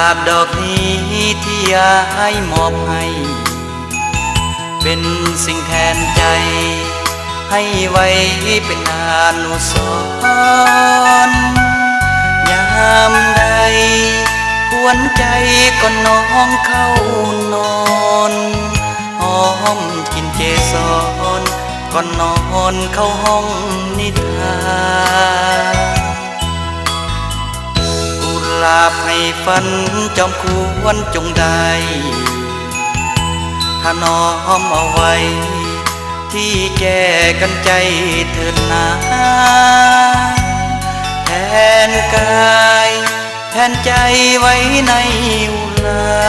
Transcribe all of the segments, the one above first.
าบดอกนี้ที่ยายมอบให้เป็นสิ่งแทนใจให้ไว้เป็นอนุสรณ์ยามใดหวนใจก็น้องเข้านอนหอมกินเจสรก่อนนอนเข้าห้องนิทานกุหลาบให้ฝันจอมควรจงได้ถ้าน้อมเอาไว้ที่แก้กันใจเถิดนาแทนกายแทนใจไว้ในอุลา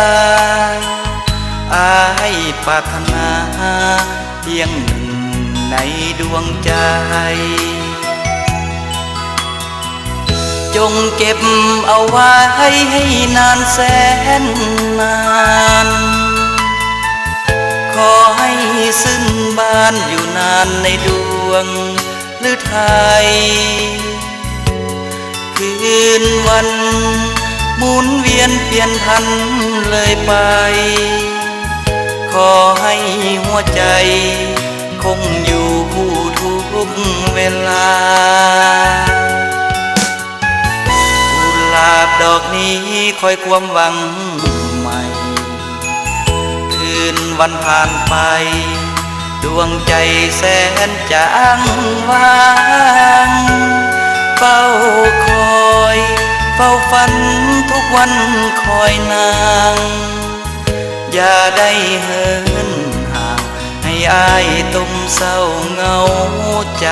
อายปรารถนาเพียงหนึ่งในดวงใจจงเก็บเอาไว้ให้นานแสนนานขอให้สิ้นบานอยู่นานในดวงฤทัยคืนวันหมุนเวียนเปลี่ยนพันเลยไปขอให้หัวใจคงอยู่คู่ทุกเวลากุหลาบดอกนี้คอยความหวังใหม่คืนวันผ่านไปดวงใจแสนจางว่างเฝ้าคอยเฝ้าฝันทุกวันคอยนางอย่าได้เหินห่างให้อายต้มเศร้าเงาใจ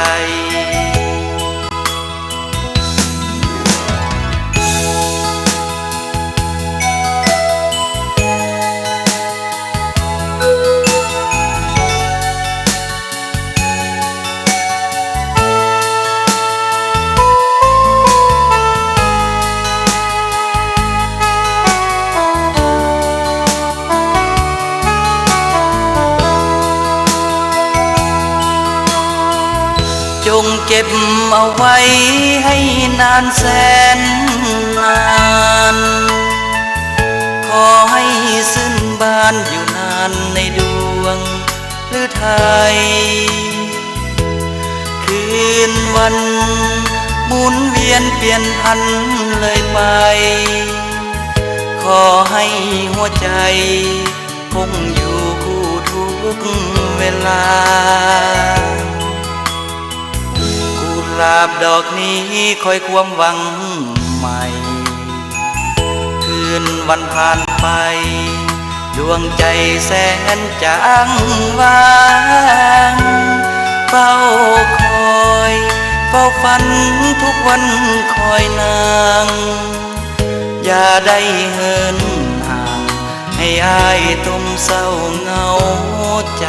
จงเก็บเอาไว้ให้นานแสนนานขอให้สิ้นบานอยู่นานในดวงฤทัยคืนวันหมุนเวียนเปลี่ยนพันเลยไปขอให้หัวใจคงอยู่คู่ทุกเวลากุหลาบดอกนี้คอยความหวังใหม่คืนวันผ่านไปดวงใจแสนจางว่างเฝ้าคอยเฝ้าฝันทุกวันคอยนางอย่าได้เหินห่างให้อายต้มเศร้าเงาใจ